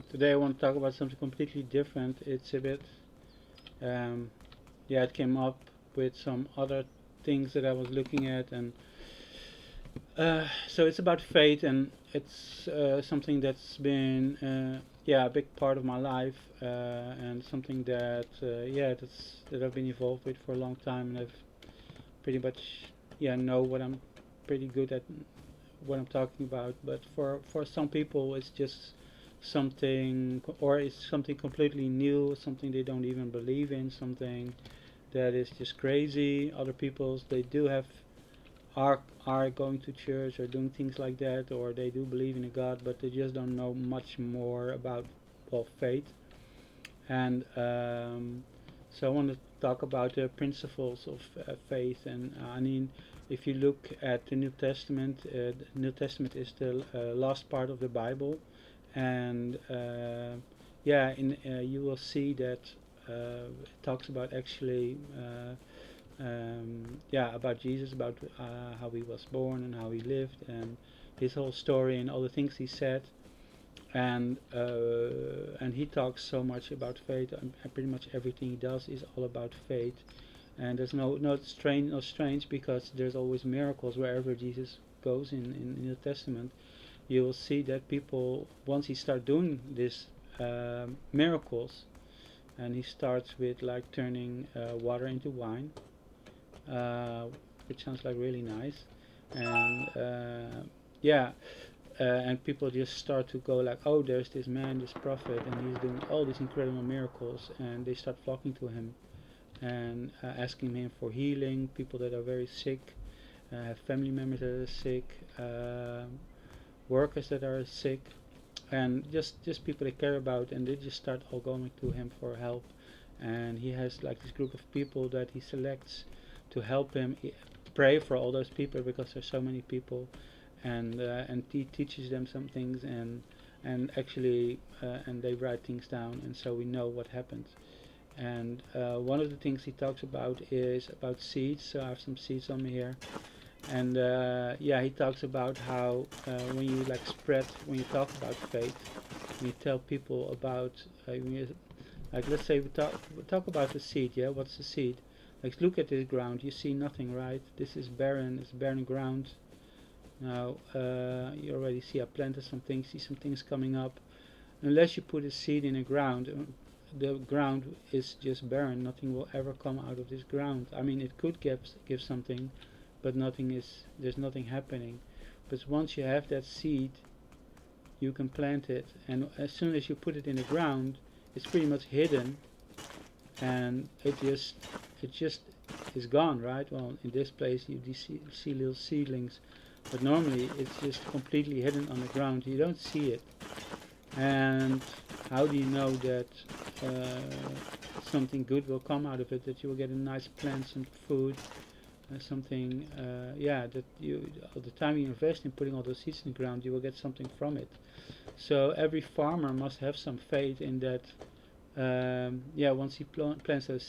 Today I want to talk about something completely different. It's a bit, um, it came up with some other things that I was looking at, and so it's about faith, and it's something that's been, a big part of my life, and something that, that I've been involved with for a long time, and I've pretty much, know what I'm pretty good at, what I'm talking about. But for some people, it's just something, or it's something completely new, something they don't even believe in, something that is just crazy. Other people's they do have are going to church or doing things like that, or they do believe in a God, but they just don't know much more about, well, faith. And so I want to talk about the principles of faith. And I mean, if you look at the New Testament, the New Testament is the last part of the Bible, and you will see that it talks about actually. About Jesus, about how he was born and how he lived, and his whole story and all the things he said, and he talks so much about faith, and pretty much everything he does is all about faith. And there's no strange because there's always miracles wherever Jesus goes in the Testament. You will see that people, once he start doing this miracles, and he starts with like turning water into wine, uh, which sounds like really nice, and yeah, and people just start to go like, oh, there's this man, this prophet, and he's doing all these incredible miracles, and they start flocking to him and asking him for healing. People that are very sick, family members that are sick, workers that are sick, and just people they care about, and they just start all going to him for help. And he has like this group of people that he selects to help him pray for all those people, because there's so many people, and he teaches them some things, and actually and they write things down, and so we know what happens. And one of the things he talks about is about seeds. So I have some seeds on me here, and he talks about how when you like spread, when you talk about faith, when you tell people about, like let's say we talk about the seed. Yeah, what's the seed? Like, look at this ground. You see nothing, right? This is barren. It's barren ground. Now you already see I planted some things. See some things coming up. Unless you put a seed in the ground, the ground is just barren. Nothing will ever come out of this ground. I mean, it could give something, but there's nothing happening. But once you have that seed, you can plant it, and as soon as you put it in the ground, it's pretty much hidden, and it just is gone, right? Well, in this place you see little seedlings, but normally it's just completely hidden on the ground. You don't see it. And how do you know that something good will come out of it? That you will get a nice plant, some food, something. That you, all the time you invest in putting all those seeds in the ground, you will get something from it. So every farmer must have some faith in that. Once he plants those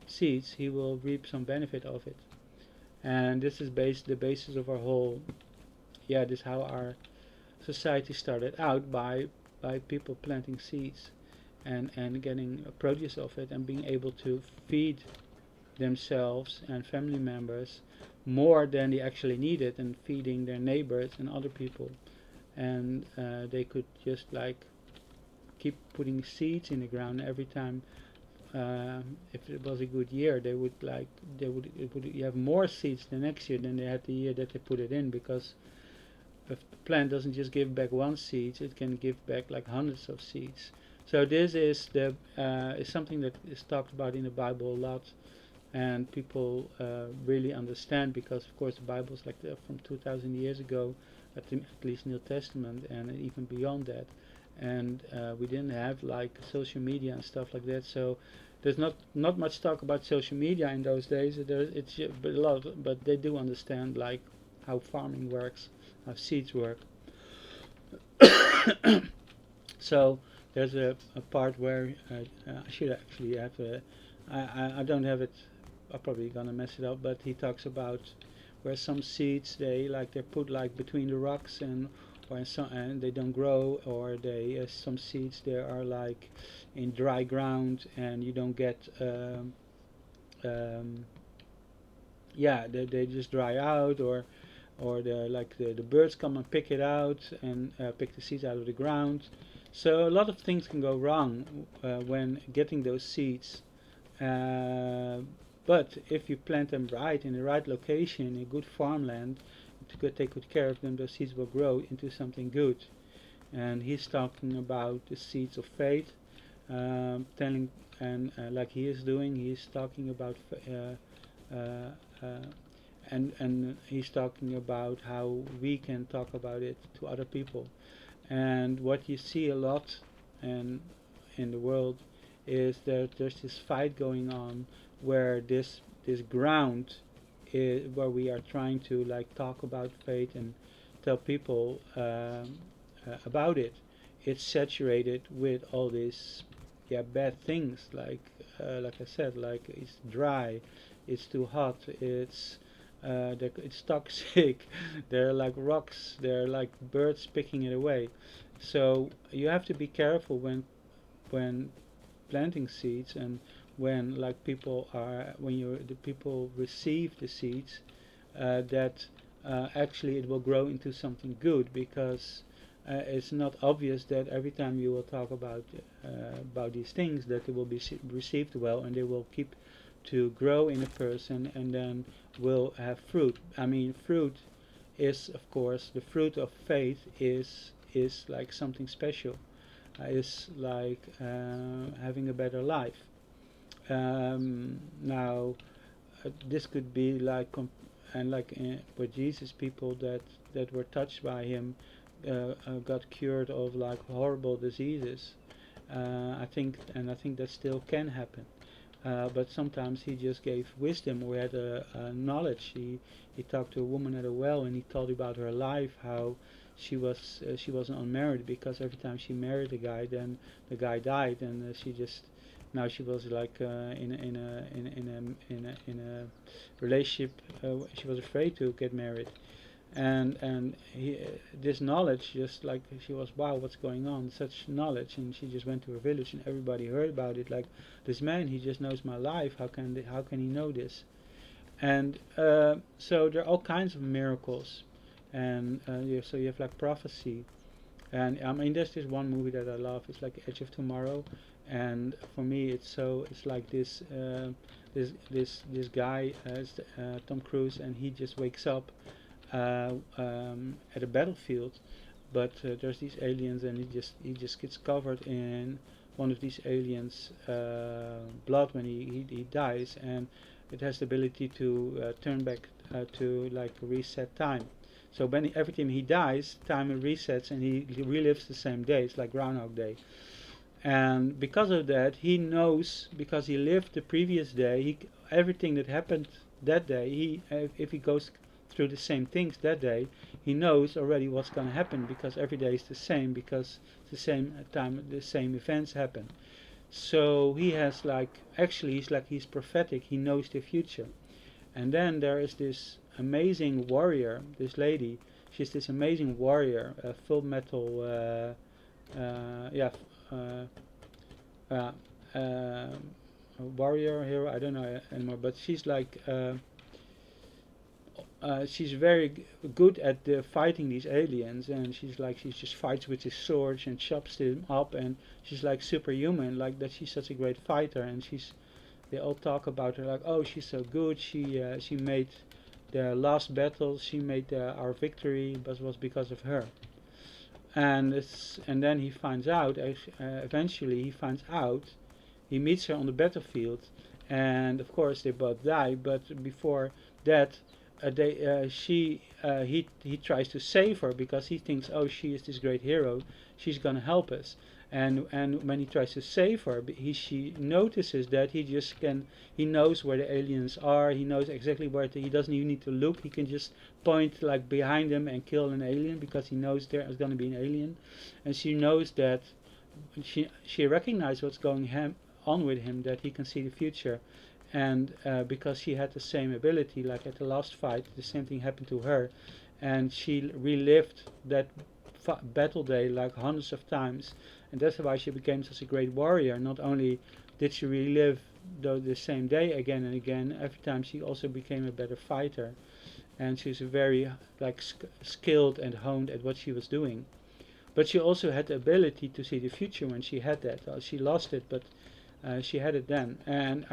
seeds, he will reap some benefit of it. And this is the basis of our whole. This is how our society started out, by people planting seeds and getting a produce of it, and being able to feed themselves and family members more than they actually needed, and feeding their neighbors and other people. And they could just like keep putting seeds in the ground every time. If it was a good year, they would have more seeds the next year than they had the year that they put it in, because a plant doesn't just give back one seed; it can give back like hundreds of seeds. So this is something that is talked about in the Bible a lot, and people really understand, because of course the Bible is like from 2,000 years ago, at least New Testament, and even beyond that. And we didn't have like social media and stuff like that, so there's not much talk about social media in those days. It's a lot, but they do understand like how farming works, how seeds work. So there's a part where I should actually have I don't have it. I'm probably gonna mess it up, but he talks about where some seeds they put like between the rocks, and or in some, and they don't grow, or they some seeds there are like in dry ground and you don't get um, yeah, they just dry out, or the birds come and pick it out and pick the seeds out of the ground. So a lot of things can go wrong when getting those seeds. Uh, but if you plant them right in the right location, in a good farmland, to take good care of them, those seeds will grow into something good. And he's talking about the seeds of faith, telling, and like he is doing, he's talking about uh, and he's talking about how we can talk about it to other people. And what you see a lot and in the world is that there's this fight going on where this ground is where we are trying to like talk about faith and tell people about it. It's saturated with all these bad things like I said, like it's dry, it's too hot, it's toxic. There are like rocks, there are like birds picking it away. So you have to be careful when planting seeds, and when like people are when you the people receive the seeds, that actually it will grow into something good, because it's not obvious that every time you will talk about these things that they will be received well, and they will keep to grow in a person and then will have fruit. I mean, fruit is, of course, the fruit of faith is like something special. Is like having a better life. Now, this could be like and like with Jesus, people that were touched by him got cured of like horrible diseases. I think that still can happen. But sometimes he just gave wisdom, or had a knowledge. He talked to a woman at a well, and he told about her life, how she wasn't unmarried, because every time she married a guy, then the guy died, and she just now she was like in a relationship. She was afraid to get married, and this knowledge, just like she was, wow, what's going on, such knowledge. And she just went to her village and everybody heard about it, like, this man, he just knows my life, how can he know this? And so there are all kinds of miracles. And so you have like prophecy. And I mean, there's this one movie that I love, it's like Edge of Tomorrow. And for me, it's like this guy, Tom Cruise, and he just wakes up at a battlefield, but there's these aliens, and he just gets covered in one of these aliens' blood when he dies, and it has the ability to turn back to like reset time. So when every time he dies, time resets, and he relives the same day. It's like Groundhog Day. And because of that, he knows, because he lived the previous day, everything that happened that day, if he goes through the same things that day, he knows already what's going to happen, because every day is the same, because the same time the same events happen. So he has like, actually he's prophetic, he knows the future. And then there is this amazing warrior, this lady, she's this amazing warrior, a full metal yeah uh, uh, uh, warrior hero, I don't know anymore, but she's like she's very good at fighting these aliens, and she just fights with his swords and chops them up, and she's like superhuman, like that. She's such a great fighter, and they all talk about her like, oh, she's so good. She made the last battle. She made our victory, but it was because of her. And then he finds out. Eventually, he finds out. He meets her on the battlefield, and of course they both die. But before that, he tries to save her, because he thinks, oh, she is this great hero, she's gonna help us. And when he tries to save her, she notices that he knows where the aliens are. He knows exactly he doesn't even need to look. He can just point like behind him and kill an alien, because he knows there is gonna be an alien. And she knows that she recognizes what's going on with him, that he can see the future. And because she had the same ability, like at the last fight, the same thing happened to her, and she relived that battle day like hundreds of times, and that's why she became such a great warrior. Not only did she relive the same day again and again, every time she also became a better fighter, and she's very like skilled and honed at what she was doing. But she also had the ability to see the future when she had that. She lost it, but she had it then, and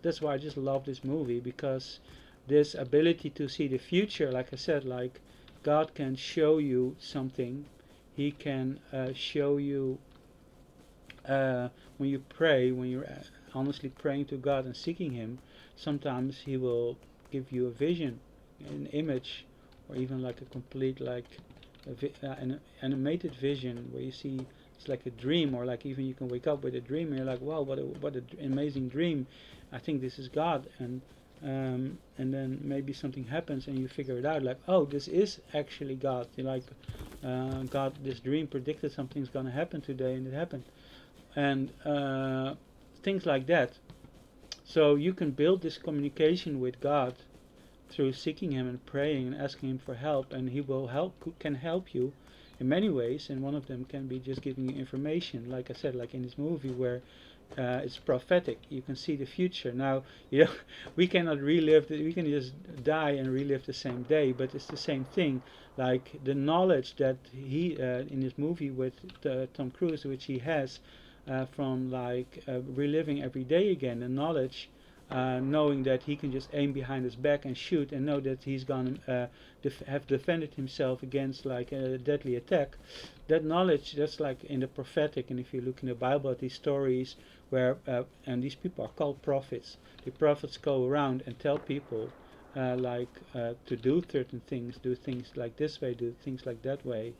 that's why I just love this movie, because this ability to see the future, like I said, like God can show you something. He can show you when you pray, when you're honestly praying to God and seeking Him. Sometimes He will give you a vision, an image, or even like a complete like an animated vision where you see it's like a dream, or like even you can wake up with a dream and you're like, wow, what an amazing dream. I think this is God, and then maybe something happens and you figure it out, like, oh, this is actually God. You're like, God, this dream predicted something's gonna happen today, and it happened, and things like that. So you can build this communication with God through seeking Him and praying and asking Him for help, and He will can help you in many ways, and one of them can be just giving you information, like I said, like in this movie where it's prophetic. You can see the future. Now, you know, we cannot relive we can just die and relive the same day, but it's the same thing. Like the knowledge that he in this movie with Tom Cruise, which he has from like reliving every day again, the knowledge, knowing that he can just aim behind his back and shoot, and know that he's gonna have defended himself against like a deadly attack. That knowledge, that's like in the prophetic. And if you look in the Bible at these stories where and these people are called prophets. The prophets go around and tell people to do certain things, do things like this way, do things like that way.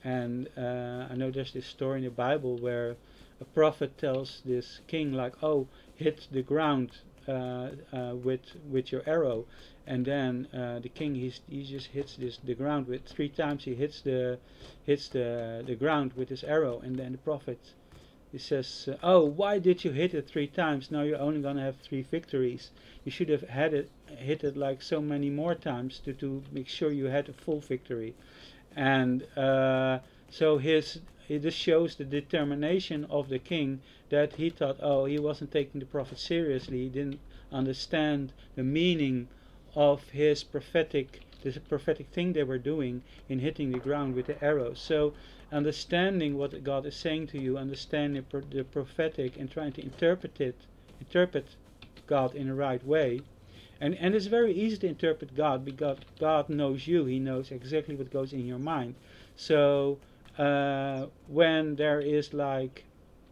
And I know there's this story in the Bible where a prophet tells this king, like, oh, hit the ground with your arrow, and then the king he just hits the ground with 3 times. He hits the ground with his arrow, and then the prophet, he says, oh, why did you hit it 3 times? Now you're only gonna have 3 victories. You should have hit it like so many more times to make sure you had a full victory. And so it just shows the determination of the king, that he thought, oh, he wasn't taking the prophet seriously. He didn't understand the meaning of this prophetic thing they were doing in hitting the ground with the arrow. So understanding what God is saying to you, understanding the prophetic, and trying to interpret God in the right way. And it's very easy to interpret God, because God knows you. He knows exactly what goes in your mind. So when there is like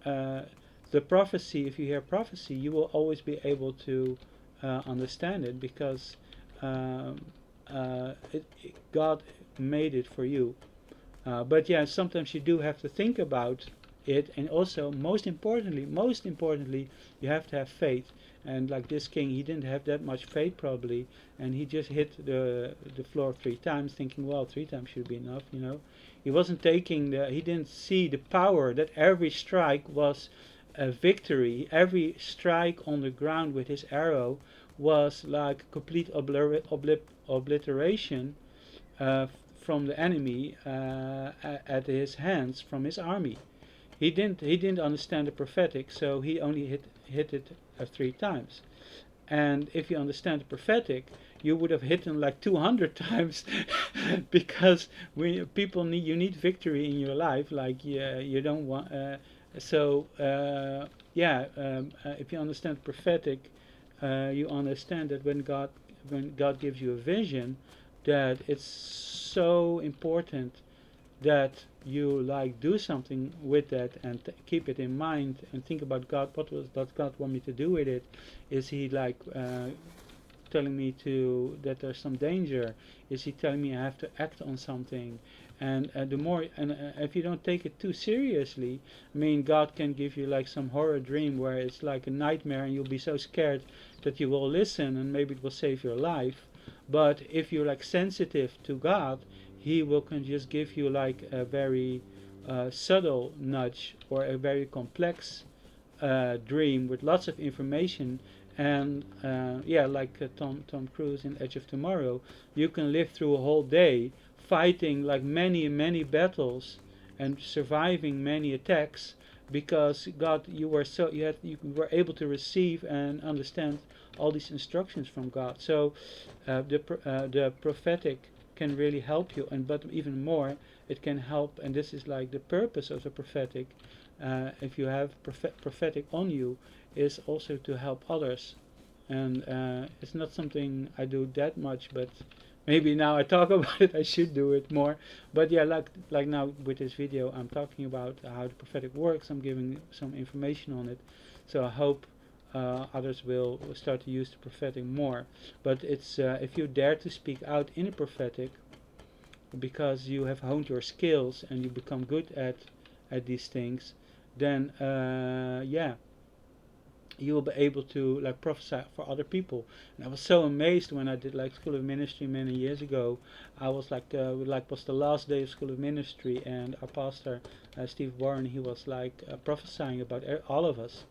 the prophecy, if you hear prophecy, you will always be able to understand it, because God made it for you. But yeah, sometimes you do have to think about it, and also most importantly, you have to have faith. And like this king, he didn't have that much faith probably, and he just hit the floor 3 times, thinking, well, 3 times should be enough, you know. He wasn't taking he didn't see the power that every strike was a victory. Every strike on the ground with his arrow was like complete obliteration from the enemy at his hands, from his army. He didn't understand the prophetic, so he only hit it 3 times. And if you understand the prophetic, you would have hit him like 200 times, because you need victory in your life. Like you don't want. If you understand prophetic, you understand that when God gives you a vision, that it's so important that you like do something with that, and keep it in mind and think about God. What does God want me to do with it? Is He like telling me that there's some danger? Is He telling me I have to act on something? And if you don't take it too seriously, I mean, God can give you like some horror dream where it's like a nightmare, and you'll be so scared that you will listen, and maybe it will save your life. But if you're like sensitive to God, He can just give you like a very subtle nudge, or a very complex dream with lots of information. And like Tom Cruise in Edge of Tomorrow, you can live through a whole day fighting like many battles and surviving many attacks, because God, you were able to receive and understand all these instructions from God. So the prophetic can really help you, and but even more, it can help, and this is like the purpose of the prophetic. If you have prophetic on you, is also to help others, and it's not something I do that much, but maybe now I talk about it, I should do it more. But yeah, like now with this video, I'm talking about how the prophetic works. I'm giving some information on it, so I hope others will start to use the prophetic more. But it's if you dare to speak out in the prophetic, because you have honed your skills and you become good at these things, then yeah, you will be able to like prophesy for other people. And I was so amazed when I did like School of Ministry many years ago. I was like was the last day of School of Ministry, and our pastor Steve Warren, he was like prophesying about all of us.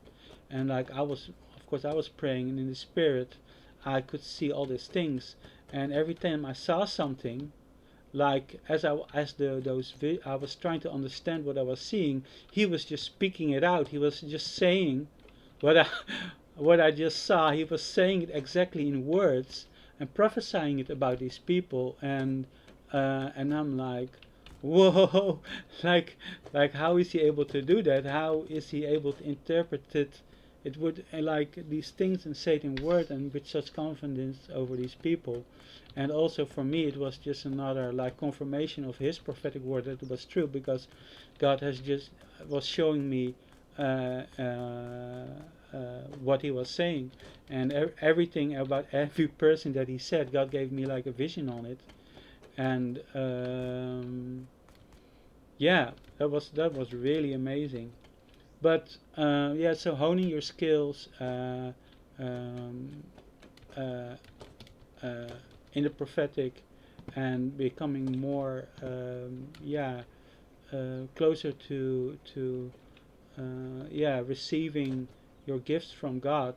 And like I was, of course I was praying, and in the spirit I could see all these things. And every time I saw something, like I was trying to understand what I was seeing, he was just speaking it out. He was just saying what I what I just saw. He was saying it exactly in words and prophesying it about these people, and I'm like, whoa, like how is he able to do that? How is he able to interpret it? It would like these things and say it in word and with such confidence over these people. And also for me, it was just another like confirmation of his prophetic word that it was true, because God has just was showing me uh, uh, what he was saying, and everything about every person that he said, God gave me like a vision on it. And yeah, that was really amazing. But yeah, so honing your skills um, uh, uh, in the prophetic, and becoming more yeah, closer to yeah, receiving your gifts from God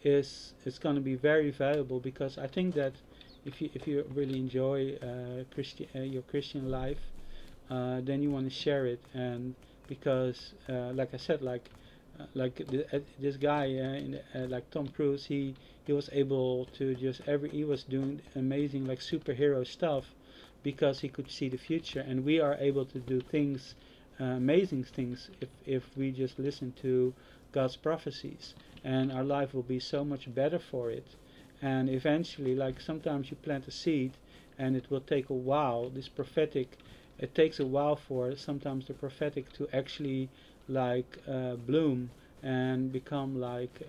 is going to be very valuable, because I think that if you really enjoy your Christian life, then you want to share it. And because like I said, this guy like Tom Cruise, he was able to just he was doing amazing like superhero stuff, because he could see the future, and we are able to do things, amazing things, if we just listen to God's prophecies, and our life will be so much better for it. And eventually, like sometimes you plant a seed and it will take a while, this prophetic, it takes a while for sometimes the prophetic to actually like bloom and become like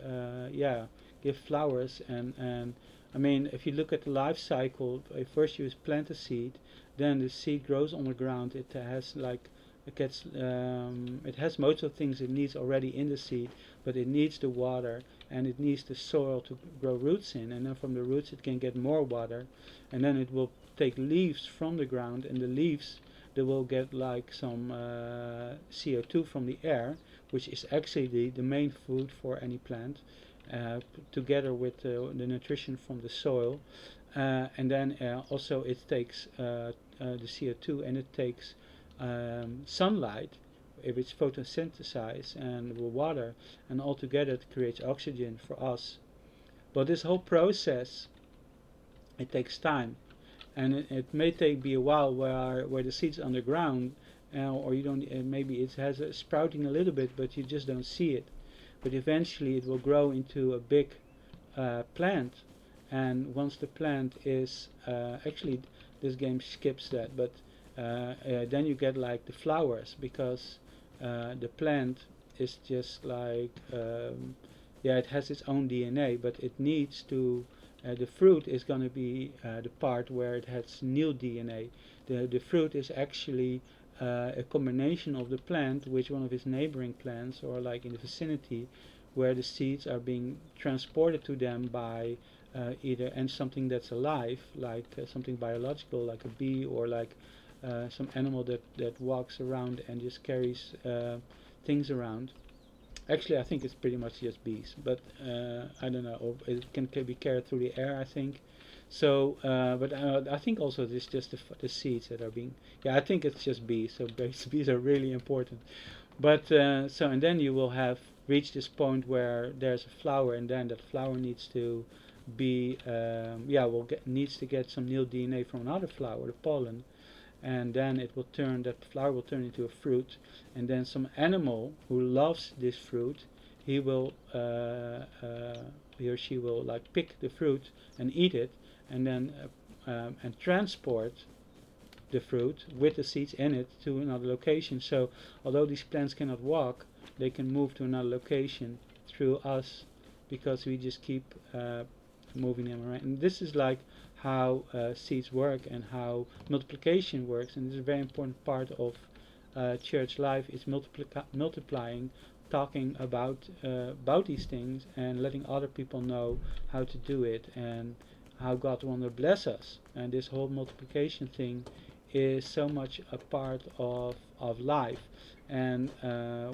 yeah, give flowers. And I mean, if you look at the life cycle, first you plant a seed, then the seed grows on the ground. It has like it has most of the things it needs already in the seed, but it needs the water, and it needs the soil to grow roots in, and then from the roots it can get more water, and then it will take leaves from the ground, and the leaves, they will get like some CO2 from the air, which is actually the main food for any plant, together with the nutrition from the soil. And then also it takes the CO2, and it takes sunlight, if it's photosynthesized, and water, and altogether it creates oxygen for us. But this whole process, it takes time, and it may be a while where the seed's underground, or you don't, maybe it has a sprouting a little bit, but you just don't see it. But eventually it will grow into a big plant, and once the plant is actually, this game skips that, but then you get like the flowers, because the plant is just like yeah, it has its own DNA, but it needs to the fruit is going to be the part where it has new DNA. The fruit is actually a combination of the plant with one of its neighboring plants, or like in the vicinity, where the seeds are being transported to them by either and something that's alive, like something biological, like a bee, or like some animal that walks around and just carries things around. Actually, I think it's pretty much just bees, but I don't know. Or it can be carried through the air, I think. So, but I think also it's just the seeds that are being. Yeah, I think it's just bees. So bees are really important. But so and then you will have reached this point where there's a flower, and then that flower needs to be yeah, needs to get some new DNA from another flower, the pollen, and then it will turn that flower will turn into a fruit, and then some animal who loves this fruit, he will he or she will like pick the fruit and eat it, and then and transport the fruit with the seeds in it to another location. So although these plants cannot walk, they can move to another location through us, because we just keep moving them around. And this is like how seeds work and how multiplication works. And this is a very important part of church life, is multiplying, talking about these things and letting other people know how to do it and how God wants to bless us. And this whole multiplication thing is so much a part of life. And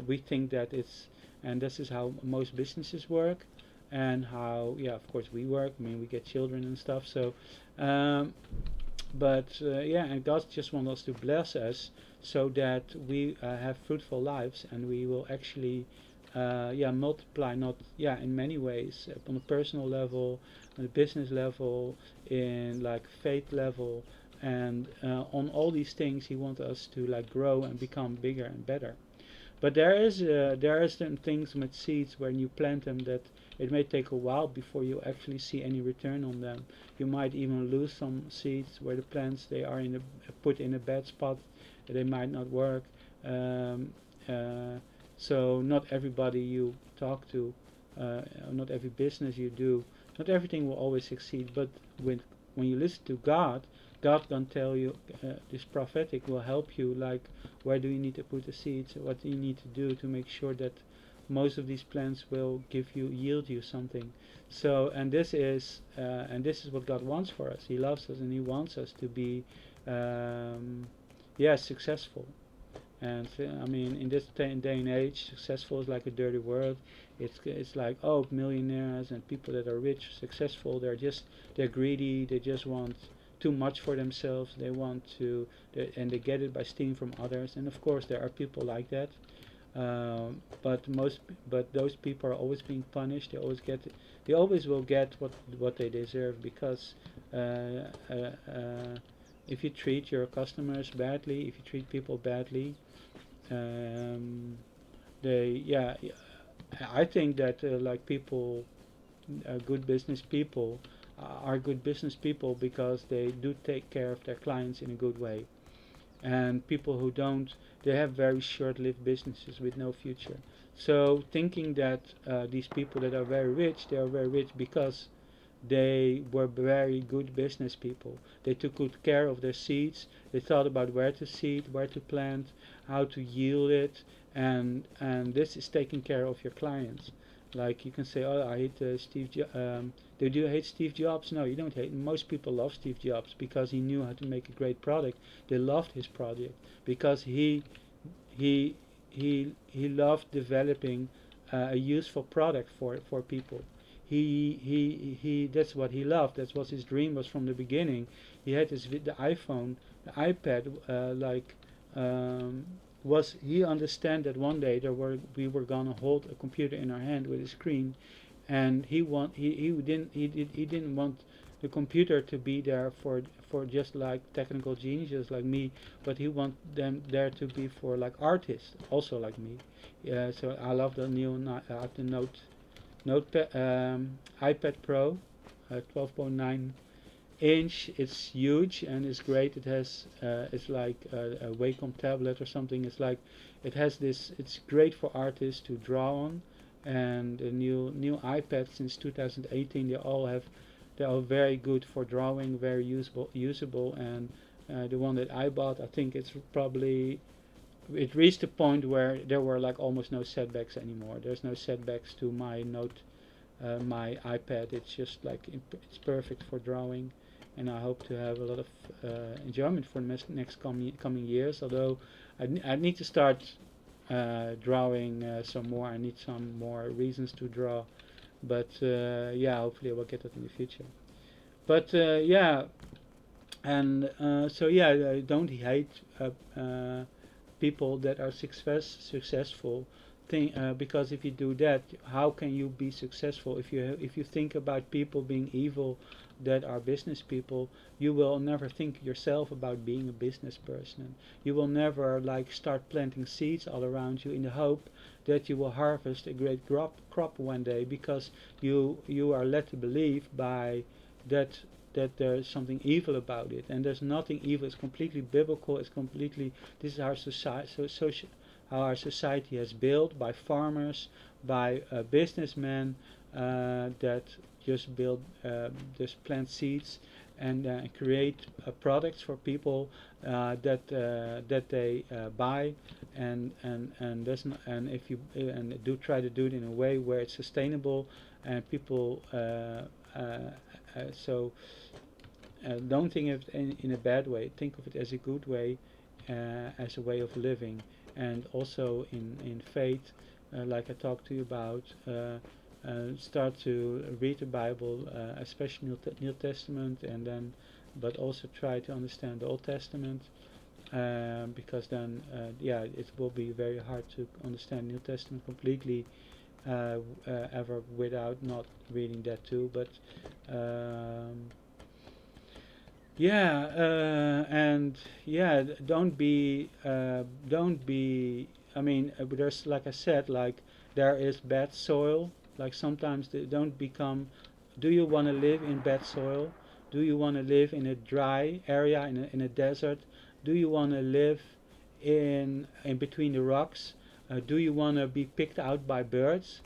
we think that it's, and this is how most businesses work, and how, yeah, of course we work. I mean, we get children and stuff. So um, but yeah, and God just wants us to bless us so that we have fruitful lives, and we will actually yeah, multiply, not, yeah, in many ways, on a personal level, on a business level, in like faith level, and on all these things he wants us to like grow and become bigger and better. But there are certain things with seeds when you plant them that it may take a while before you actually see any return on them. You might even lose some seeds where the plants, they are in a, put in a bad spot, they might not work. Um, uh, so not everybody you talk to, not every business you do, not everything will always succeed. But when you listen to God, God can tell you, this prophetic will help you, like where do you need to put the seeds, what do you need to do to make sure that most of these plants will yield you something. So, and this is what God wants for us. He loves us and he wants us to be um, yeah, successful. And I mean, in this day and age, successful is like a dirty word. It's like, oh, millionaires and people that are rich, successful, they're greedy. They just want too much for themselves. They want to, and they get it by stealing from others. And of course, there are people like that. But those people are always being punished. They always will get what they deserve, because uh, uh, uh, if you treat your customers badly, if you treat people badly, um, they, yeah, I think that like people, good business people, are good business people because they do take care of their clients in a good way. And people who don't, they have very short-lived businesses with no future. So thinking that these people that are very rich, they are very rich because they were very good business people. They took good care of their seeds. They thought about where to seed, where to plant, how to yield it, and this is taking care of your clients. Like you can say, oh, I hate Steve Jobs. Do you hate Steve Jobs? No, you don't hate. Most people love Steve Jobs because he knew how to make a great product. They loved his project because he he loved developing a useful product for people. He that's what he loved. That was his dream, was from the beginning. He had the iPhone, the iPad, like um, was he understand that one day we were gonna hold a computer in our hand with a screen, and he didn't want the computer to be there for just like technical geniuses like me, but he want them there to be for like artists also like me. Yeah, so I love the the iPad Pro, 12.9 inch. It's huge and it's great. It has it's like a Wacom tablet or something. It's like it has this. It's great for artists to draw on. And the new iPads since 2018, they're all very good for drawing, very usable. And the one that I bought, I think it's probably, it reached a point where there were like almost no setbacks anymore. There's no setbacks to my iPad. It's just like it's perfect for drawing, and I hope to have a lot of enjoyment for the next coming years. Although I need to start drawing some more. I need some more reasons to draw, but yeah, hopefully I will get that in the future. But yeah, and so yeah, don't hate people that are successful. Because if you do that, how can you be successful? If you think about people being evil that are business people, you will never think yourself about being a business person. You will never like start planting seeds all around you in the hope that you will harvest a great crop one day, because you are led to believe by that that there's something evil about it, and there's nothing evil. It's completely biblical. It's completely, this is our society, how our society has built by farmers, by businessmen that just plant seeds and create products for people that they buy, and does not, and if you and do try to do it in a way where it's sustainable and people so don't think of it in a bad way. Think of it as a good way, as a way of living, and also in faith, like I talked to you about. Start to read the Bible, especially New Testament, and then, but also try to understand the Old Testament, because then, yeah, it will be very hard to understand New Testament completely ever without not reading that too. But um, yeah, and yeah, don't be. I mean, there's, like I said, like there is bad soil. Like sometimes they don't become. Do you want to live in bad soil? Do you want to live in a dry area in a desert? Do you want to live in between the rocks? Do you want to be picked out by birds?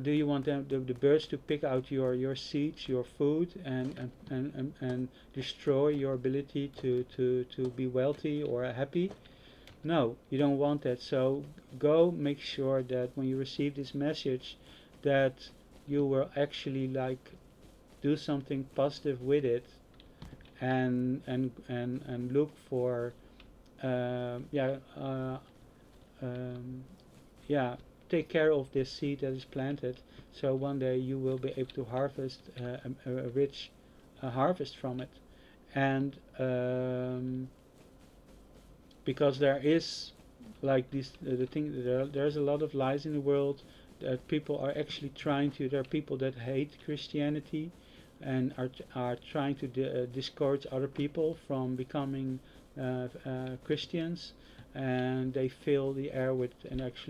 Do you want the birds to pick out your seeds, your food, and destroy your ability to be wealthy or happy? No, you don't want that. So go make sure that when you receive this message, that you will actually like do something positive with it, and look for yeah um, yeah, take care of this seed that is planted, so one day you will be able to harvest a rich harvest from it. And because there is like this the thing, there's a lot of lies in the world, that people are actually trying to, there are people that hate Christianity and are trying to discourage other people from becoming Christians, and they fill the air with, and actually